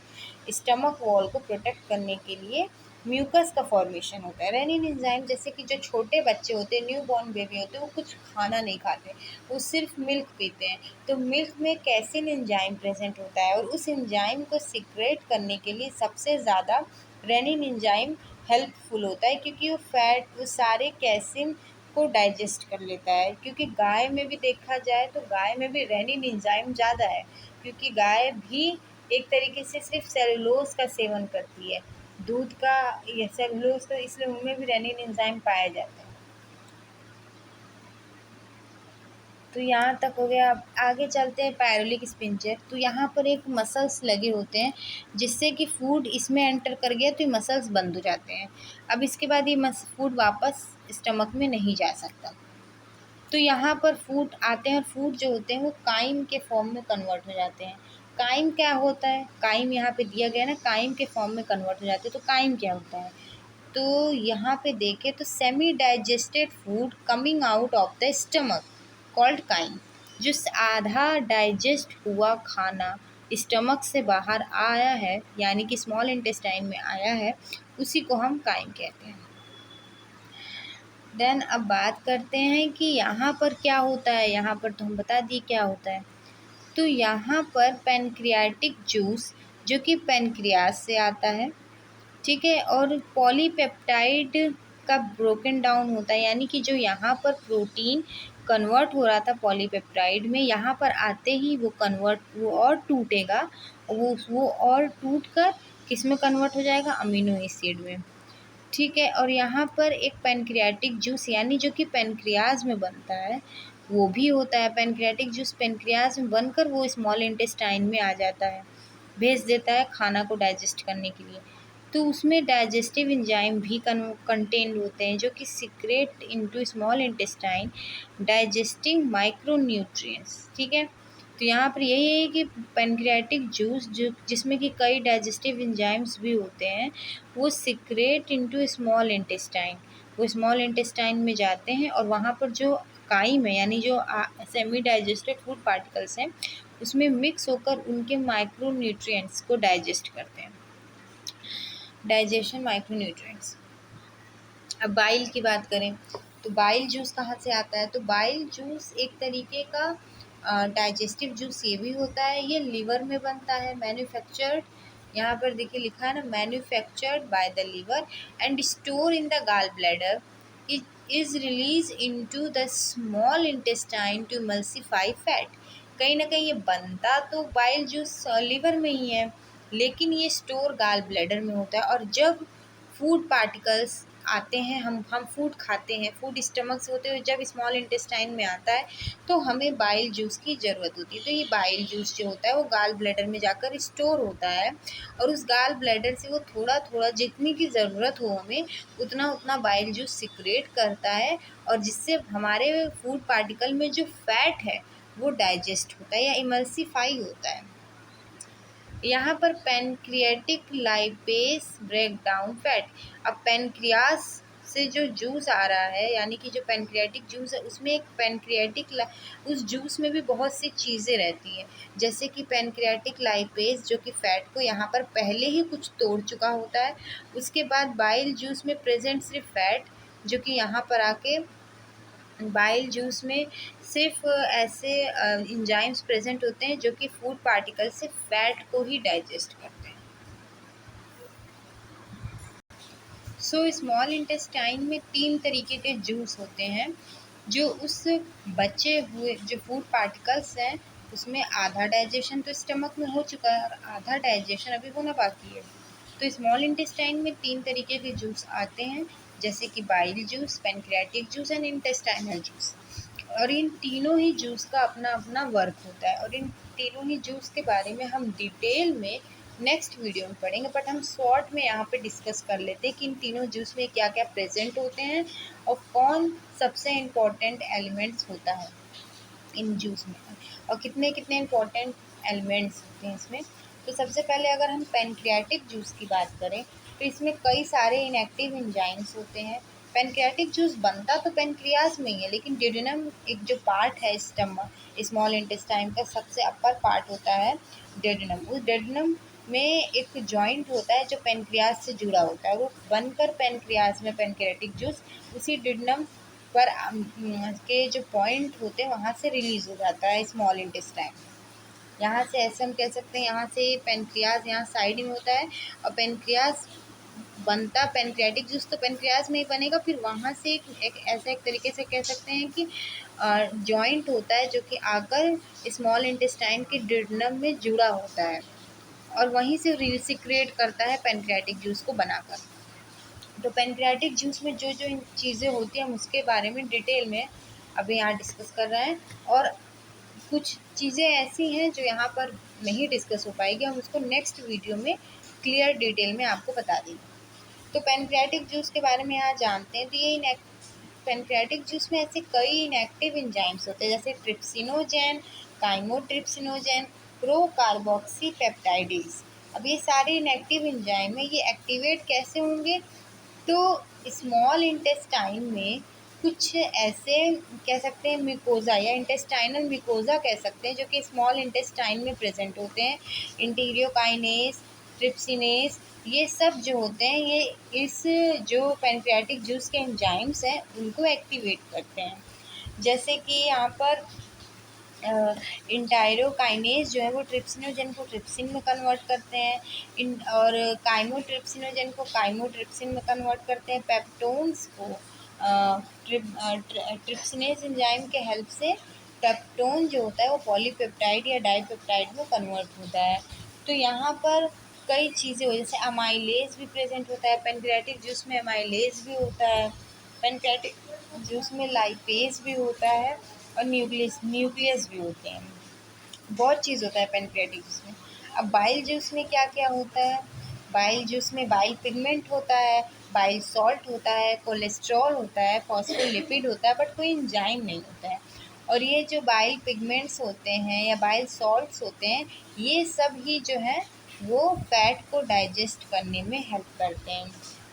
A: स्टमक वॉल को प्रोटेक्ट करने के लिए म्यूकस का फॉर्मेशन होता है। रेनिन एंजाइम, जैसे कि जो छोटे बच्चे होते हैं, न्यू बॉर्न बेबी होते हैं, वो कुछ खाना नहीं खाते, वो सिर्फ मिल्क पीते हैं, तो मिल्क में कैसिन एंजाइम प्रेजेंट होता है, और उस एंजाइम को सिक्रेट करने के लिए सबसे ज़्यादा रेनिन एंजाइम हेल्पफुल होता है, क्योंकि वो सारे कैसिन को डाइजेस्ट कर लेता है। क्योंकि गाय में भी देखा जाए तो गाय में भी रेनिन एंजाइम ज़्यादा है, क्योंकि गाय भी एक तरीके से सिर्फ सेलुलोज का सेवन करती है, दूध का या सेलुलोज का, इसलिए उनमें भी रेनिन एंजाइम पाया जाता है। तो यहाँ तक हो गया। अब आगे चलते हैं पायरोलिक स्पिंचर। तो यहाँ पर एक मसल्स लगे होते हैं, जिससे कि फूड इसमें एंटर कर गया तो ये मसल्स बंद हो जाते हैं। अब इसके बाद ये फूड वापस स्टमक में नहीं जा सकता। तो यहाँ पर फूड आते हैं, और फूड जो होते हैं वो काइम के फॉर्म में कन्वर्ट हो जाते हैं। काइम क्या होता है, काइम यहाँ पे दिया गया ना, काइम के फॉर्म में कन्वर्ट हो जाते हैं। तो काइम क्या होता है, तो यहाँ पे देखें तो semi digested food coming out of the stomach called crime. जो आधा डाइजेस्ट हुआ खाना स्टमक से बाहर आया है, यानी कि स्मॉल इंटेस्टाइन में आया है, उसी को हम काइम कहते हैं। देन अब बात करते हैं कि यहाँ पर क्या होता है। यहाँ पर तो हम बता दिए क्या होता है। तो यहाँ पर पैनक्रियाटिक जूस, जो कि पैनक्रियाज से आता है, ठीक है, और पॉलीपेप्टाइड का ब्रोकन डाउन होता है, यानी कि जो यहाँ पर प्रोटीन कन्वर्ट हो रहा था पॉलीपेप्टाइड में, यहाँ पर आते ही वो और टूटेगा, वो और टूट कर किस में कन्वर्ट हो जाएगा, अमीनो एसिड में, ठीक है। और यहाँ पर एक पैनक्रियाटिक जूस, यानी जो कि पैनक्रियाज में बनता है, वो भी होता है। पैनक्रियाटिक जूस पैनक्रियाज में बनकर वो स्मॉल इंटेस्टाइन में आ जाता है, भेज देता है खाना को डाइजेस्ट करने के लिए। तो उसमें डाइजेस्टिव एंजाइम भी कंटेन्ड होते हैं, जो कि secret into small intestine digesting micronutrients, ठीक है। तो यहाँ पर यही है कि पैनक्रियाटिक जूस जो जिसमें कि कई डाइजेस्टिव एंजाइम्स भी होते हैं, वो सीक्रेट इनटू स्मॉल इंटेस्टाइन, वो स्मॉल इंटेस्टाइन में जाते हैं, और वहाँ पर जो काइम है यानी जो सेमी डाइजेस्टेड फूड पार्टिकल्स हैं उसमें मिक्स होकर उनके माइक्रो न्यूट्रिएंट्स को डाइजेस्ट करते हैं। Digestion micro nutrients. अब बाइल की बात करें तो बाइल जूस कहाँ से आता है? तो बाइल जूस एक तरीके का डाइजेस्टिव जूस ये भी होता है, ये लीवर में बनता है। मैन्युफैक्चर्ड, यहाँ पर देखिए लिखा है ना, manufactured by the liver and store in the gall bladder, it is release into the small intestine to emulsify fat. कहीं ना कहीं ये बनता तो बाइल जूस लीवर में ही है, लेकिन ये स्टोर गाल ब्लैडर में होता है। और जब फूड पार्टिकल्स आते हैं, हम फूड खाते हैं, फूड स्टमक से होते हुए जब स्मॉल इंटेस्टाइन में आता है तो हमें बाइल जूस की ज़रूरत होती है। तो ये बाइल जूस जो होता है वो गाल ब्लैडर में जाकर स्टोर होता है और उस गाल ब्लैडर से वो थोड़ा थोड़ा जितनी की ज़रूरत हो हमें उतना उतना बाइल जूस सिक्रेट करता है, और जिससे हमारे फूड पार्टिकल में जो फैट है वो डाइजेस्ट होता है या इमल्सिफाई होता है। यहाँ पर pancreatic lipase break down fat. अब पैनक्रियास से जो जूस आ रहा है यानी कि जो पैनक्रियाटिक जूस है उसमें एक उस जूस में भी बहुत सी चीज़ें रहती हैं, जैसे कि पैनक्रियाटिक लाइपेस जो कि फ़ैट को यहाँ पर पहले ही कुछ तोड़ चुका होता है। उसके बाद बाइल जूस में प्रेजेंट सिर्फ फैट, जो कि यहाँ पर आके बाइल जूस में सिर्फ ऐसे एंजाइम्स प्रेजेंट होते हैं जो कि फूड पार्टिकल से फैट को ही डाइजेस्ट करते हैं। सो स्मॉल इंटेस्टाइन में 3 तरीके के जूस होते हैं, जो उस बचे हुए जो फूड पार्टिकल्स हैं उसमें आधा डाइजेशन तो स्टमक में हो चुका है और आधा डाइजेशन अभी होना बाकी है। तो स्मॉल इंटेस्टाइन में 3 तरीके के जूस आते हैं, जैसे कि bile juice, pancreatic juice and intestinal juice. और इन तीनों ही जूस का अपना अपना वर्क होता है, और इन तीनों ही जूस के बारे में हम डिटेल में नेक्स्ट वीडियो में पढ़ेंगे, बट हम शॉर्ट में यहाँ पे डिस्कस कर लेते हैं कि इन तीनों जूस में क्या क्या प्रेजेंट होते हैं और कौन सबसे इम्पोर्टेंट एलिमेंट्स होता है इन जूस में, और कितने कितने इम्पोर्टेंट एलिमेंट्स होते हैं इसमें। तो सबसे पहले अगर हम पैनक्रियाटिक जूस की बात करें तो इसमें कई सारे इनएक्टिव एंजाइम्स होते हैं। पैनक्रियाटिक जूस बनता तो पैनक्रियाज में ही है, लेकिन ड्यूडेनम एक जो पार्ट है स्टमक स्मॉल इंटेस्टाइन का सबसे अपर पार्ट होता है ड्यूडेनम। उस ड्यूडेनम में एक जॉइंट होता है जो पैनक्रियाज से जुड़ा होता है, वो बनकर पैनक्रियाज में पैनक्रियाटिक जूस उसी ड्यूडेनम पर के जो पॉइंट होते हैं वहाँ से रिलीज़ हो जाता है स्मॉल इंटेस्टाइन। यहाँ से ऐसे हम कह सकते हैं, यहाँ से पैनक्रियाज यहाँ साइड में होता है और पैनक्रियाज बनता पैनक्रियाटिक जूस तो पैनक्रियाज में ही बनेगा, फिर वहाँ से एक ऐसा एक तरीके से कह सकते हैं कि जॉइंट होता है जो कि आकर स्मॉल इंटेस्टाइन के ड्यूडेनम में जुड़ा होता है और वहीं से सिक्रेट करता है पैनक्रियाटिक जूस को बनाकर। तो पैनक्रियाटिक जूस में जो जो चीज़ें होती हैं हम उसके बारे में डिटेल में अभी यहाँ डिस्कस कर रहे हैं, और कुछ चीज़ें ऐसी हैं जो यहाँ पर नहीं डिस्कस हो पाएगी, हम उसको नेक्स्ट वीडियो में क्लियर डिटेल में आपको बता देंगे। तो पैनक्रियाटिक जूस के बारे में यहाँ जानते हैं, तो ये पैनक्रियाटिक जूस में ऐसे कई इनएक्टिव एंजाइम्स होते हैं, जैसे ट्रिप्सिनोजेन, काइमोट्रिप्सिनोजेन, प्रोकार्बोक्सी पेप्टाइडेज। अब ये सारे इनएक्टिव एंजाइम है, ये एक्टिवेट कैसे होंगे? तो स्मॉल इंटेस्टाइन में कुछ ऐसे कह सकते हैं मिकोज़ा या इंटेस्टाइनल मिकोज़ा कह सकते हैं जो कि स्मॉल इंटेस्टाइन में प्रेजेंट होते हैं। इंटीरियोकाइनेस, ट्रिप्सिनेस, ये सब जो होते हैं ये इस जो पैनक्रियाटिक जूस के एंजाइम्स हैं उनको एक्टिवेट करते हैं। जैसे कि यहाँ पर इंटायरोकाइनेज जो है वो ट्रिप्सिनोजेन को ट्रिप्सिन में कन्वर्ट करते हैं और काइमोट्रिप्सिनोजेन को काइमोट्रिप्सिन में कन्वर्ट करते हैं। पेप्टोन्स को ट्रिप्सिनेज एंजाइम के हेल्प से पेप्टोन जो होता है वो पॉलीपेप्टाइड या डाईपेप्टाइड में कन्वर्ट होता है। तो यहाँ पर कई चीज़ें हो, जैसे अमाइलेज भी प्रेजेंट होता है पैनक्रियाटिक जूस में, अमाइलेज भी होता है पैनक्रियाटिक जूस में, लाइपेज भी होता है और न्यूक्लियस भी होते हैं। बहुत चीज़ होता है पैनक्रियाटिक जूस में। अब बाइल जूस में क्या क्या होता है? बाइल जूस में बाइल पिगमेंट होता है, बाइल सॉल्ट होता है, कोलेस्ट्रॉल होता है, फॉस्फोलिपिड होता है, बट कोई एंजाइम नहीं होता है। और ये जो बाइल पिगमेंट्स होते हैं या बाइल सॉल्ट्स होते हैं, ये सब ही जो है वो फैट को डाइजेस्ट करने में हेल्प करते हैं।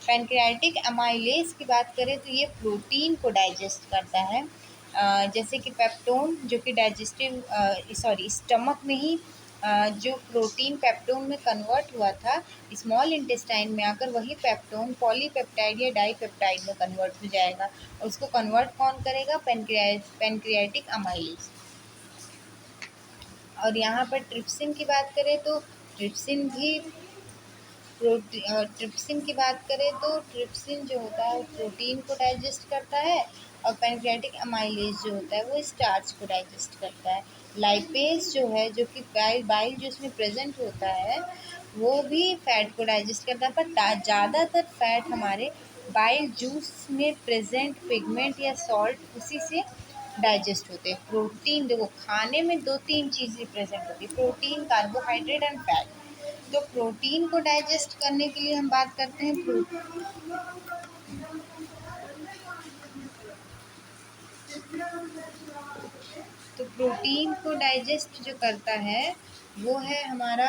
A: पैनक्रियाटिक अमाइलेज की बात करें तो ये प्रोटीन को डाइजेस्ट करता है, जैसे कि पेप्टोन जो कि डाइजेस्टिव स्टमक में ही जो प्रोटीन पेप्टोन में कन्वर्ट हुआ था स्मॉल इंटेस्टाइन में आकर वही पेप्टोन पॉलीपेप्टाइड या डाईपेप्टाइड में कन्वर्ट हो जाएगा और उसको कन्वर्ट कौन करेगा? Pancreatic amylase. और यहाँ पर ट्रिप्सिन की बात करें तो ट्रिप्सिन भी ट्रिप्सिन की बात करें तो ट्रिप्सिन जो होता है वो प्रोटीन को डाइजेस्ट करता है और पैनक्रियाटिक अमाइलेज जो होता है वो स्टार्च को डाइजेस्ट करता है। लाइपेज जो है जो कि बाइल जो उसमें प्रेजेंट होता है वो भी फैट को डाइजेस्ट करता है, पर ज़्यादातर फैट हमारे बाइल जूस में प्रेजेंट पिगमेंट या सॉल्ट उसी से डाइजेस्ट होते हैं। प्रोटीन देखो खाने में 2-3 चीज़ें प्रेजेंट होती है, प्रोटीन, कार्बोहाइड्रेट एंड फैट। तो प्रोटीन को डाइजेस्ट करने के लिए हम बात करते हैं तो प्रोटीन को डाइजेस्ट जो करता है वो है हमारा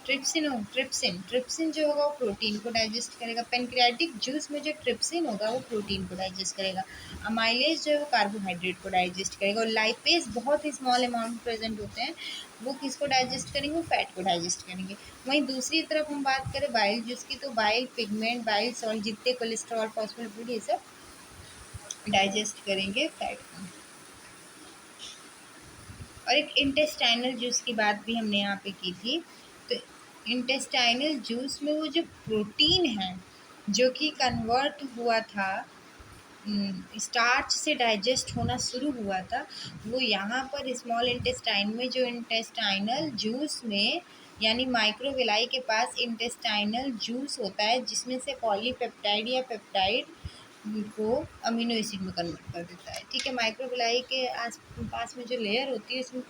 A: ट्रिप्सिन जो होगा वो प्रोटीन को डाइजेस्ट करेगा। पेनक्रियाटिक जूस में जो ट्रिप्सिन होगा वो प्रोटीन को डाइजेस्ट करेगा। अमाइलेज जो है वो कार्बोहाइड्रेट को डाइजेस्ट करेगा और लाइपेज बहुत ही स्मॉल अमाउंट प्रेजेंट होते हैं, वो किसको डाइजेस्ट करेंगे? वो फैट को डाइजेस्ट करेंगे। वहीं दूसरी तरफ हम बात करें बाइल जूस की तो बाइल पिगमेंट, बाइल सॉल्ट, जितने कोलेस्ट्रॉल, फॉस्फोलिपिड ये सब डाइजेस्ट करेंगे फैट को। और एक इंटेस्टाइनल जूस की बात भी हमने यहाँ पे की थी। तो इंटेस्टाइनल जूस में वो जो प्रोटीन है जो कि कन्वर्ट हुआ था स्टार्च से डाइजेस्ट होना शुरू हुआ था, वो यहाँ पर स्मॉल इंटेस्टाइन में जो इंटेस्टाइनल जूस में यानी माइक्रोविलाई के पास इंटेस्टाइनल जूस होता है जिसमें से पॉलीपेप्टाइड या पेप्टाइड को अमीनो एसिड में कन्वर्ट कर देता है। ठीक है, माइक्रोविलाई के आस पास में जो लेयर होती है उसमें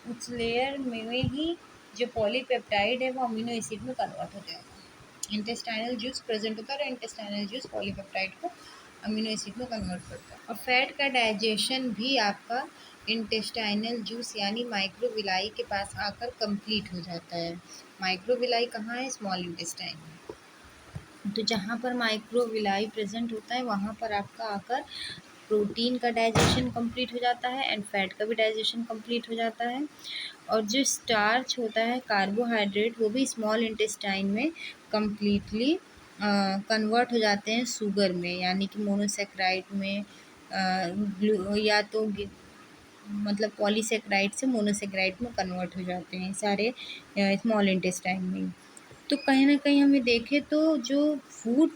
A: उस लेयर में ही जो पॉलीपेप्टाइड है वो अमीनो एसिड में कन्वर्ट हो जाएगा। इंटेस्टाइनल जूस प्रेजेंट होता है और इंटेस्टाइनल जूस पॉलीपेप्टाइड को अमीनो एसिड में कन्वर्ट करता है। और फैट का डाइजेशन भी आपका इंटेस्टाइनल जूस यानी माइक्रोविलाई के पास आकर कंप्लीट हो जाता है। माइक्रोविलाई कहाँ है? स्मॉल इंटेस्टाइन में। तो जहाँ पर माइक्रोविलाई प्रेजेंट होता है वहाँ पर आपका आकर प्रोटीन का डाइजेशन कंप्लीट हो जाता है एंड फैट का भी डाइजेशन कंप्लीट हो जाता है। और जो स्टार्च होता है, कार्बोहाइड्रेट, वो भी स्मॉल इंटेस्टाइन में कम्प्लीटली कन्वर्ट हो जाते हैं शुगर में, यानी कि मोनोसेक्राइड में या तो मतलब पॉलीसेक्राइड से मोनोसेक्राइड में कन्वर्ट हो जाते हैं सारे स्मॉल इंटेस्टाइन में। तो कहीं ना कहीं हमें देखें तो जो फूड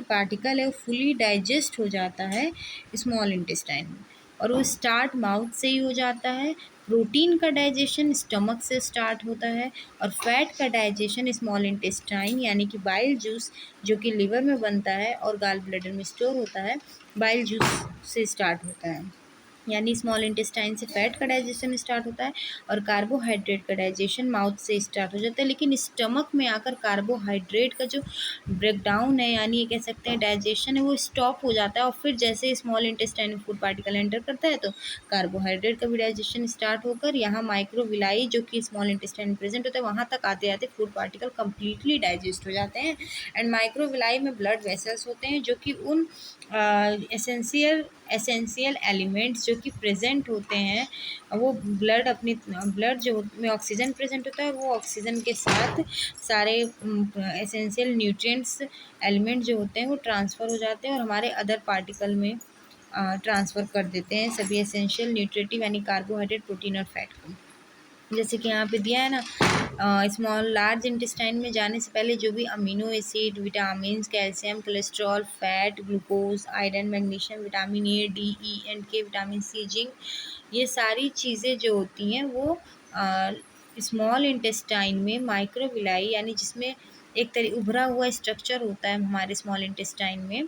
A: पार्टिकल है वो फुली डाइजेस्ट हो जाता है स्मॉल इंटेस्टाइन में और वो स्टार्ट माउथ से ही हो जाता है। प्रोटीन का डाइजेशन स्टमक से स्टार्ट होता है और फैट का डाइजेशन स्मॉल इंटेस्टाइन यानी कि बाइल जूस जो कि लिवर में बनता है और गाल ब्लैडर में स्टोर होता है, बाइल जूस से स्टार्ट होता है। यानी स्मॉल इंटेस्टाइन से फैट का डाइजेशन स्टार्ट होता है और कार्बोहाइड्रेट का डाइजेशन माउथ से स्टार्ट हो जाता है। लेकिन स्टमक में आकर कार्बोहाइड्रेट का जो ब्रेकडाउन है यानी ये कह सकते हैं डाइजेशन है वो स्टॉप हो जाता है और फिर जैसे स्मॉल इंटेस्टाइन में फूड पार्टिकल एंटर करता है तो कार्बोहाइड्रेट का भी डाइजेशन स्टार्ट होकर यहाँ माइक्रोविलाई जो कि स्मॉल इंटेस्टाइन में प्रेजेंट होता है वहाँ तक आते आते फूड पार्टिकल कम्प्लीटली डाइजेस्ट हो जाते हैं। एंड माइक्रोविलाई में ब्लड वेसल्स होते हैं जो कि उन एसेंशियल एलिमेंट्स जो कि प्रेजेंट होते हैं वो ब्लड जो में ऑक्सीजन प्रेजेंट होता है वो ऑक्सीजन के साथ सारे एसेंशियल न्यूट्रिएंट्स एलिमेंट जो होते हैं वो ट्रांसफ़र हो जाते हैं और हमारे अदर पार्टिकल में ट्रांसफ़र कर देते हैं सभी एसेंशियल न्यूट्रिटिव यानी कार्बोहाइड्रेट, प्रोटीन और फैट को। जैसे कि यहाँ पे दिया है ना, स्मॉल लार्ज इंटेस्टाइन में जाने से पहले जो भी amino acid, vitamin, calcium, cholesterol, fat, glucose, iron, magnesium, vitamin A, D, E and के, विटामिन सी, जिंक, ये सारी चीज़ें जो होती हैं वो स्मॉल इंटेस्टाइन में माइक्रोविलाई यानी जिसमें एक तरह उभरा हुआ स्ट्रक्चर होता है हमारे स्मॉल इंटेस्टाइन में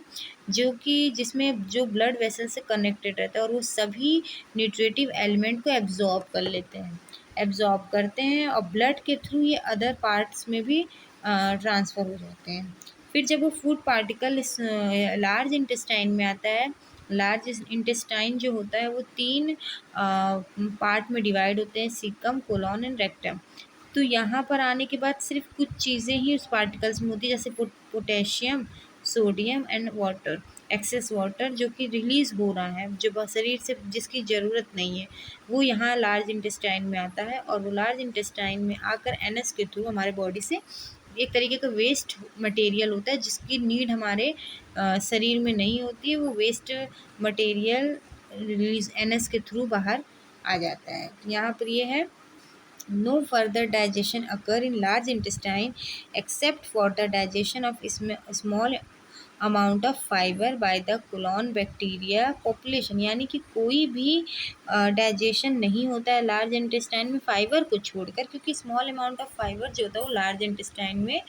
A: जो कि जिसमें जो ब्लड वेसल से कनेक्टेड रहता है और वो सभी न्यूट्रिटिव एलिमेंट को एब्जॉर्ब कर लेते हैं, एब्जॉर्ब करते हैं और ब्लड के थ्रू ये अदर पार्ट्स में भी ट्रांसफ़र हो जाते हैं। फिर जब वो फूड पार्टिकल इस लार्ज इंटेस्टाइन में आता है, लार्ज इंटेस्टाइन जो होता है वो 3 पार्ट में डिवाइड होते हैं, सीकम, कोलॉन एंड रेक्टम। तो यहाँ पर आने के बाद सिर्फ कुछ चीज़ें ही उस पार्टिकल्स में होती है जैसे potassium, sodium and water. Excess water जो कि रिलीज़ हो रहा है, जो शरीर से जिसकी ज़रूरत नहीं है, वो यहाँ लार्ज इंटेस्टाइन में आता है और वो लार्ज इंटेस्टाइन में आकर एनएस के थ्रू हमारे बॉडी से एक तरीके का वेस्ट मटेरियल होता है जिसकी नीड हमारे शरीर में नहीं होती है, वो वेस्ट मटेरियल रिलीज एनएस के थ्रू बाहर आ जाता है। यहाँ पर ये है, no further digestion occur in large intestine except for the digestion of small amount of fibre by the colon bacteria population, यानी कि कोई भी डाइजेशन नहीं होता है लार्ज इंटेस्टाइन में फाइबर को छोड़कर, क्योंकि स्मॉल अमाउंट ऑफ फाइबर जो होता है वो लार्ज इंटेस्टाइन में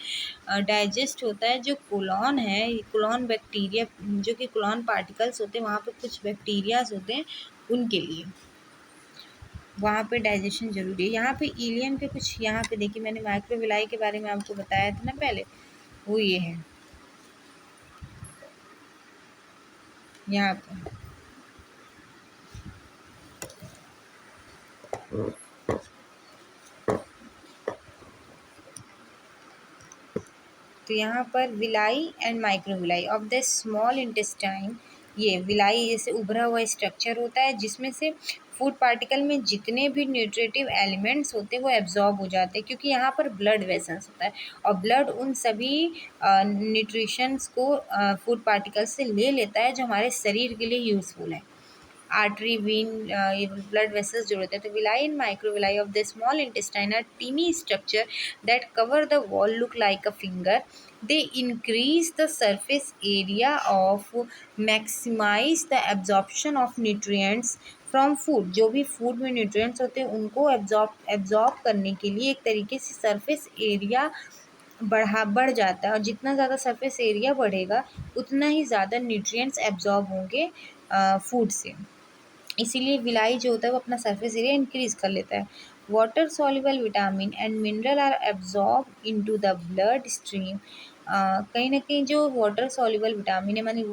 A: डाइजेस्ट होता है। जो कोलन है, कोलन बैक्टीरिया जो कि कोलन पार्टिकल्स होते हैं, वहाँ पे कुछ बैक्टीरियाज होते हैं, उनके लिए वहाँ पे डाइजेशन जरूरी है। यहाँ पे इलियम के कुछ, यहाँ पे देखिए मैंने माइक्रोविलाई के बारे में आपको बताया था ना पहले, वो ये है यहाँ पे। तो यहाँ पर villi and microvilli of the small intestine, ये विलाई जैसे उभरा हुआ स्ट्रक्चर होता है जिसमें से फूड पार्टिकल में जितने भी न्यूट्रिटिव एलिमेंट्स होते हैं वो एब्जॉर्ब हो जाते हैं, क्योंकि यहाँ पर ब्लड वेसल्स होता है और ब्लड उन सभी न्यूट्रिशंस को फूड पार्टिकल्स से ले लेता है जो हमारे शरीर के लिए यूज़फुल है। आर्टरी, वीन, ये ब्लड वेसल्स जो होते हैं। तो villi and microvilli of the small intestine are tiny structure that cover the wall look like a finger. They increase the surface area of, maximize the absorption of nutrients from food. जो भी food में nutrients होते हैं उनको absorb करने के लिए एक तरीके से सरफेस एरिया बढ़ जाता है, और जितना ज़्यादा सरफेस एरिया बढ़ेगा उतना ही ज़्यादा न्यूट्रिएंट्स एब्जॉर्ब होंगे फूड से। इसीलिए विलाई जो होता है वो अपना सरफेस एरिया इंक्रीज कर लेता है। Water soluble vitamin and mineral are absorb into the blood stream. कहीं ना कहीं जो वाटर सॉल्युबल विटामिन है, मानी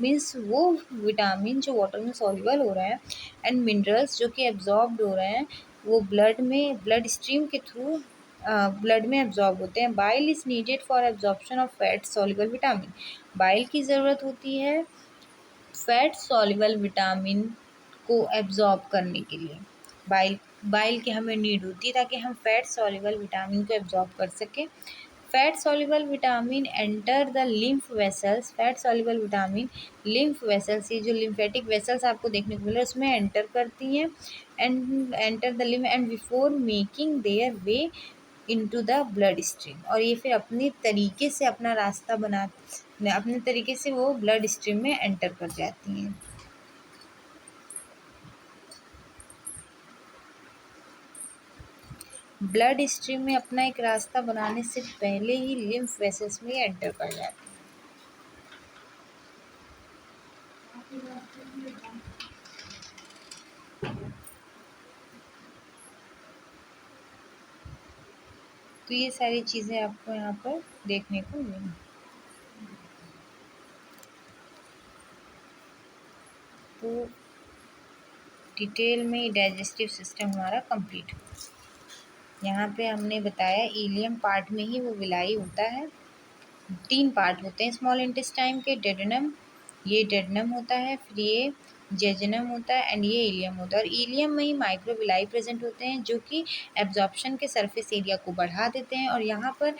A: मीन्स वो विटामिन जो वाटर में सॉल्युबल हो रहा है, एंड मिनरल्स जो कि एब्जॉर्ब हो रहे हैं, वो ब्लड स्ट्रीम के थ्रू ब्लड में एब्जॉर्ब होते हैं। Bile is needed for absorption of fat soluble vitamin. Bile की ज़रूरत होती है फैट सॉल्युबल विटामिन को एब्जॉर्ब करने के लिए। बाइल की हमें नीड होती है ताकि हम फैट सॉल्युबल विटामिन को एब्जॉर्ब कर सकें। Fat soluble vitamin enter the lymph vessels. Fat soluble vitamin lymph vessels, ये जो लिम्फेटिक वेसल्स आपको देखने को मिल रहा है उसमें एंटर करती हैं, and enter the lymph and before making their way into the blood stream. और ये फिर अपने तरीके से अपना रास्ता अपने तरीके से वो ब्लड स्ट्रीम में एंटर कर जाती हैं। ब्लड स्ट्रीम में अपना एक रास्ता बनाने से पहले ही लिम्फ वेसल्स में एंटर कर जाती हैं। तो ये सारी चीज़ें आपको यहाँ पर देखने को मिलेंगी। तो डिटेल में डाइजेस्टिव सिस्टम हमारा कंप्लीट हो। यहाँ पे हमने बताया इलियम पार्ट में ही वो विलाई होता है। 3 पार्ट होते हैं स्मॉल इंटेस्टाइन के, डेडनम, ये डेडनम होता है, फिर ये जेजनम होता है, एंड ये इलियम होता है। और इलियम में ही माइक्रोविलाई प्रेजेंट होते हैं जो कि एब्जॉर्प्शन के सरफेस एरिया को बढ़ा देते हैं। और यहाँ पर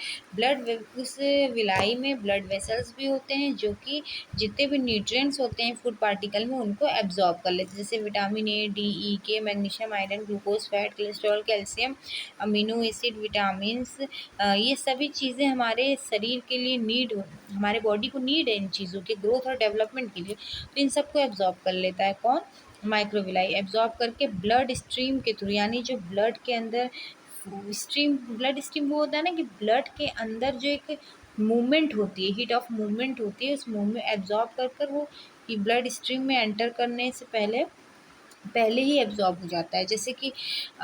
A: उस विलाई में ब्लड वेसल्स भी होते हैं जो कि जितने भी न्यूट्रिएंट्स होते हैं फूड पार्टिकल में उनको एब्जॉर्ब कर लेते हैं, जैसे विटामिन ए, डी, ई, के, magnesium, iron, glucose, fat, cholesterol, calcium, amino acid, vitamins, ये सभी चीज़ें हमारे शरीर के लिए हमारे बॉडी को नीड है इन चीज़ों के ग्रोथ और डेवलपमेंट के लिए। तो इन सबको एब्जॉर्ब कर लेता है कौन? माइक्रोविलाई। एब्जॉर्ब करके ब्लड स्ट्रीम के थ्रू, यानी जो ब्लड के अंदर ब्लड स्ट्रीम वो होता है ना कि ब्लड के अंदर जो एक मूवमेंट होती है, हीट ऑफ मूवमेंट होती है, उस मूवमेंट एब्जॉर्ब कर वो ब्लड स्ट्रीम में एंटर करने से पहले ही एब्जॉर्ब हो जाता है। जैसे कि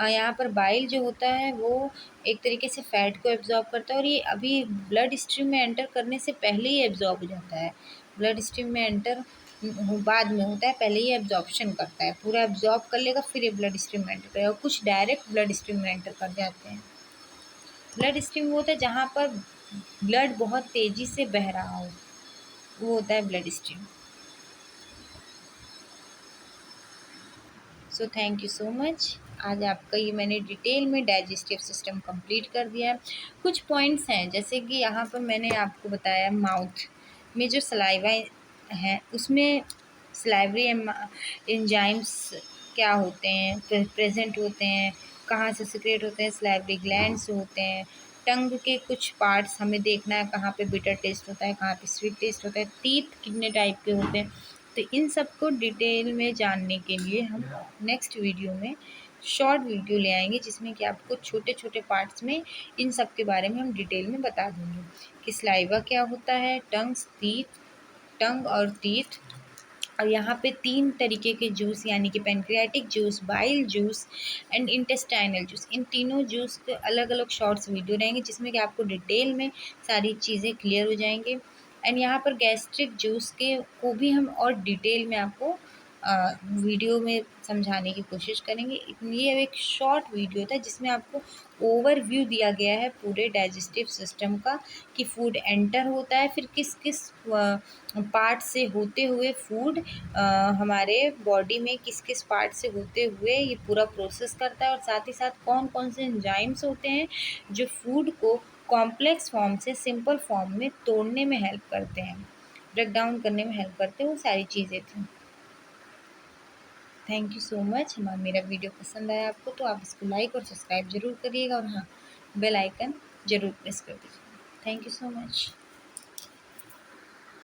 A: यहाँ पर बाइल जो होता है वो एक तरीके से फैट को एब्जॉर्ब करता है, और ये अभी ब्लड स्ट्रीम में एंटर करने से पहले ही एब्जॉर्ब हो जाता है। ब्लड स्ट्रीम में एंटर बाद में होता है, पहले ही एब्जॉर्प्शन करता है, पूरा एब्जॉर्ब कर लेगा फिर ये ब्लड स्ट्रीम में एंटर करेगा। कुछ डायरेक्ट ब्लड स्ट्रीम में एंटर कर जाते हैं। ब्लड स्ट्रीम वो होता है जहाँ पर ब्लड बहुत तेज़ी से बह रहा हो, वो होता है blood stream. So thank you so much. आज आपका ये मैंने डिटेल में डाइजेस्टिव सिस्टम कंप्लीट कर दिया है। कुछ पॉइंट्स हैं, जैसे कि यहाँ पर मैंने आपको बताया माउथ में जो सलाइवा है उसमें सलाइवरी एंजाइम्स क्या होते हैं, प्रेजेंट होते हैं, कहाँ से सिक्रेट होते हैं, सलाइवरी ग्लैंड्स होते हैं। टंग के कुछ पार्ट्स हमें देखना है, कहाँ पे बिटर टेस्ट होता है, कहाँ पे स्वीट टेस्ट होता है, टीथ कितने टाइप के होते हैं। तो इन सब को डिटेल में जानने के लिए हम नेक्स्ट वीडियो में शॉर्ट वीडियो ले आएंगे, जिसमें कि आपको छोटे छोटे पार्ट्स में इन सब के बारे में हम डिटेल में बता देंगे कि सलाइवा क्या होता है, टंग और टीथ। और यहाँ पे 3 तरीके के जूस, यानी कि pancreatic juice, bile juice and intestinal juice, इन तीनों जूस के अलग अलग शॉर्ट्स वीडियो रहेंगे, जिसमें कि आपको डिटेल में सारी चीज़ें क्लियर हो जाएंगे। एंड यहाँ पर गैस्ट्रिक जूस के को भी हम और डिटेल में आपको वीडियो में समझाने की कोशिश करेंगे। ये एक शॉर्ट वीडियो था जिसमें आपको ओवरव्यू दिया गया है पूरे डाइजेस्टिव सिस्टम का, कि फूड एंटर होता है, फिर किस किस पार्ट से होते हुए फूड हमारे बॉडी में किस किस पार्ट से होते हुए ये पूरा प्रोसेस करता है, और साथ ही साथ कौन कौन से एंजाइम्स होते हैं जो फूड को कॉम्प्लेक्स फॉर्म से सिंपल फॉर्म में तोड़ने में हेल्प करते हैं, ब्रेक डाउन करने में हेल्प करते हैं। वो सारी चीज़ें थी। Thank you so much. मेरा वीडियो पसंद आया आपको तो आप इसको लाइक और सब्सक्राइब ज़रूर करिएगा, और हाँ, बेल आइकन ज़रूर प्रेस कर दीजिएगा। Thank you so much.